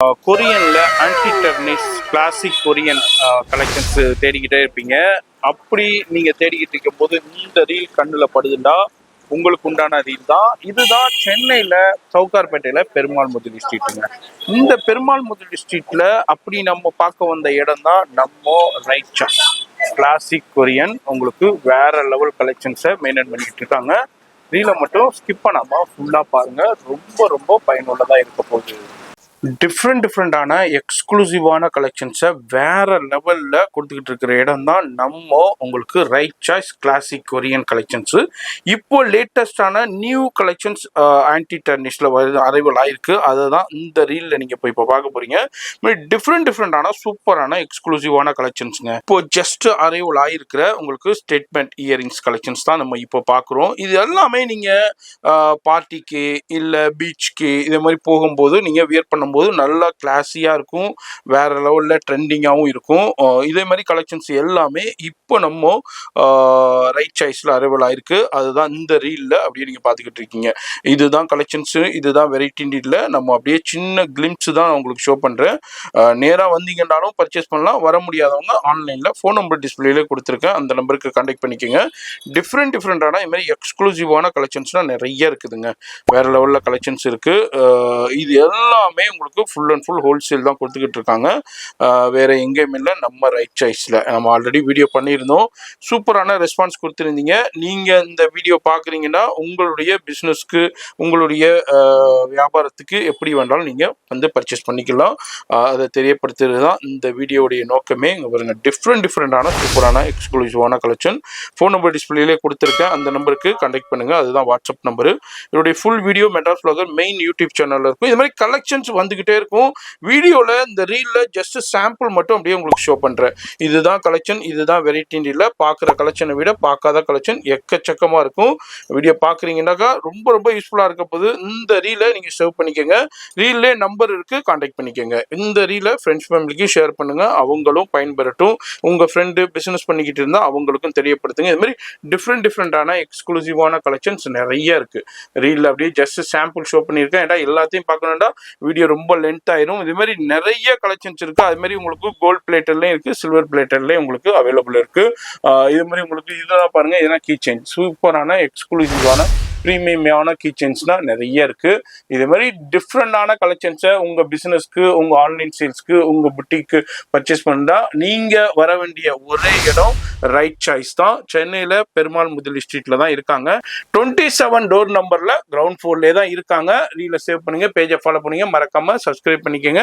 கொரியன்ல anti டர்னிஷ் classic Korean collections தேடிக்கிட்டே இருப்பீங்க. அப்படி நீங்க தேடிக்கிட்டு இருக்கும் போது இந்த ரீல் கண்ணில் படுதுண்டா உங்களுக்கு உண்டான ரீல் தான். இதுதான் சென்னையில சவுகார்பேட்டையில பெருமாள் முதலி ஸ்ட்ரீட்டுங்க. இந்த பெருமாள் முதலி ஸ்ட்ரீட்ல அப்படி நம்ம பார்க்க வந்த இடம் தான் நம்ம ரைட் சாய்ஸ் கிளாசிக் கொரியன். உங்களுக்கு வேற லெவல் கலெக்ஷன்ஸை மெயின்டைன் பண்ணிட்டு இருக்காங்க. ரீலை மட்டும் ஸ்கிப் பண்ணாம ஃபுல்லா பாருங்க, ரொம்ப ரொம்ப பயனுள்ளதா இருக்க போகுது. டிஃப்ரெண்டான எக்ஸ்க்ளூசிவான கலெக்ஷன்ஸை வேற லெவலில் கொடுத்துக்கிட்டு இருக்கிற இடம் தான் நம்ம உங்களுக்கு right choice classic Korean collections. இப்போ லேட்டஸ்டான நியூ கலெக்ஷன்ஸ் ஆன்டி டர்னிஷில் அரைவல் ஆயிருக்கு. அதை தான் இந்த ரீலில் நீங்கள் இப்போ பார்க்க போகிறீங்க. டிஃப்ரெண்டான சூப்பரான எக்ஸ்க்ளூசிவான கலெக்ஷன்ஸுங்க. இப்போ ஜஸ்ட் அரைவல் ஆயிருக்கிற உங்களுக்கு ஸ்டேட்மெண்ட் இயரிங்ஸ் கலெக்ஷன்ஸ் தான் நம்ம இப்போ பார்க்குறோம். இது எல்லாமே நீங்கள் பார்ட்டிக்கு இல்லை பீச்சுக்கு இதே மாதிரி போகும்போது நீங்கள் வியர் பண்ண போது நல்லா கிளாஸியாக இருக்கும், வேற லெவலில் ட்ரெண்டிங்காகவும் இருக்கும். இதே மாதிரி கலெக்ஷன்ஸ் எல்லாமே இப்போ நம்ம ரைட் சாய்ஸில் அரைவல் ஆயிருக்கு. அதுதான் இந்த ரீலில் அப்படியே நீங்கள் பார்த்துக்கிட்டு இருக்கீங்க. இதுதான் கலெக்ஷன்ஸு, இதுதான் வெரைட்டியில் நம்ம அப்படியே சின்ன கிளிம்ஸ் தான் உங்களுக்கு ஷோ பண்ணுறேன். நேராக வந்தீங்கன்னாலும் பர்ச்சேஸ் பண்ணலாம், வர முடியாதவங்க ஆன்லைனில் ஃபோன் நம்பர் டிஸ்பிளேலே கொடுத்துருக்கேன், அந்த நம்பருக்கு கான்டாக்ட் பண்ணிக்கோங்க. டிஃப்ரெண்டான இது மாதிரி எக்ஸ்க்ளூசிவான கலெக்ஷன்ஸ்லாம் நிறைய இருக்குதுங்க. வேற லெவலில் கலெக்ஷன்ஸ் இருக்குது. இது எல்லாமே உங்களுக்கு ஃபுல் அண்ட் ஃபுல் ஹோல்சேல் தான் கொடுத்துக்கிட்டு இருக்காங்க. வேற எங்கேயுமே இல்லை, நம்ம ரைட் சாய்ஸில். நம்ம ஆல்ரெடி வீடியோ பண்ணியிருந்தோம், சூப்பரான ரெஸ்பான்ஸ் கொடுத்துருந்தீங்க. நீங்கள் இந்த வீடியோ பார்க்குறீங்கன்னா உங்களுடைய பிஸ்னஸ்க்கு உங்களுடைய வியாபாரத்துக்கு எப்படி வேண்டாலும் நீங்கள் வந்து பர்ச்சேஸ் பண்ணிக்கலாம். அதை தெரியப்படுத்துறது தான் இந்த வீடியோடைய நோக்கமே. இங்கே பாருங்க, டிஃப்ரெண்டான சூப்பரான எக்ஸ்க்ளூசிவான கலெக்ஷன். ஃபோன் நம்பர் டிஸ்பிளேலே கொடுத்துருக்கேன், அந்த நம்பருக்கு கான்டாக்ட் பண்ணுங்கள். அதுதான் வாட்ஸ்அப் நம்பரு. இதோடைய full video Madras vlogger main YouTube சேனலில் இருக்கும். இது மாதிரி கலெக்ஷன்ஸ் வந்துகிட்டே இருக்கும். வீடியோல இந்த ரீல்ல ஜஸ்ட் சாம்பிள் மட்டும் அப்படியே உங்களுக்கு ஷோ பண்றேன். இதுதான் கலெக்ஷன், இதுதான் வெரைட்டில பார்க்குற கலெக்ஷனை விட பார்க்காத கலெக்ஷன் எக்கச்சக்கமா இருக்கும். வீடியோ பார்க்குறீங்கன்னாக்கா ரொம்ப ரொம்ப யூஸ்ஃபுல்லா இருக்க போது இந்த ரீலை நீங்க சேவ் பண்ணிக்கோங்க. ரீல்லே நம்பர் இருக்கு, கான்டாக்ட் பண்ணிக்கோங்க. இந்த ரீலை ஃப்ரெண்ட்ஸ் ஃபேமிலிக்கு ஷேர் பண்ணுங்க, அவங்களும் பயன்பெறட்டும். உங்க ஃப்ரெண்டு பிசினஸ் பண்ணிக்கிட்டு இருந்தா அவங்களுக்கும் தெரியப்படுத்துங்க. இது மாதிரி டிஃப்ரெண்டான எக்ஸ்க்ளூசிவான கலெக்ஷன்ஸ் நிறைய இருக்கு. ரீல்ல அப்படியே ஜஸ்ட் சாம்பிள் ஷோ பண்ணியிருக்கேன். ஏன்னா எல்லாத்தையும் பார்க்கணும்னா வீடியோ ரொம்ப லென்த் ஆயிரும். இது மாதிரி நிறைய கலெக்ஷன்ஸ் இருக்கு. அது மாதிரி உங்களுக்கு கோல்ட் பிளேட்டர்லயும் இருக்கு, சில்வர் பிளேட்டர்லயும் உங்களுக்கு அவைலபிள் இருக்கு. இது மாதிரி உங்களுக்கு இதெல்லாம் பாருங்க, இதெல்லாம் கீ செயின், சூப்பரான எக்ஸ்க்ளூசிவான ப்ரீமியமான கீ செயின்ஸ்லாம் நிறைய இருக்கு. இது மாதிரி டிஃப்ரெண்டான கலெக்ஷன்ஸை உங்க பிசினஸ்க்கு, உங்க ஆன்லைன் சேல்ஸ்க்கு, உங்க புட்டிக்கு பர்ச்சேஸ் பண்ணா நீங்க வர வேண்டிய ஒரே இடம் ரைட் சாய்ஸ் தான். சென்னையில பெருமாள் முதலி ஸ்ட்ரீட்ல தான் இருக்காங்க. 27 டோர் நம்பர்ல கிரவுண்ட் ஃப்ளோர்லேயே தான் இருக்காங்க. ரீல சேவ் பண்ணுங்க, பேஜை ஃபாலோ பண்ணுங்க, மறக்காம சப்ஸ்கிரைப் பண்ணிக்கோங்க.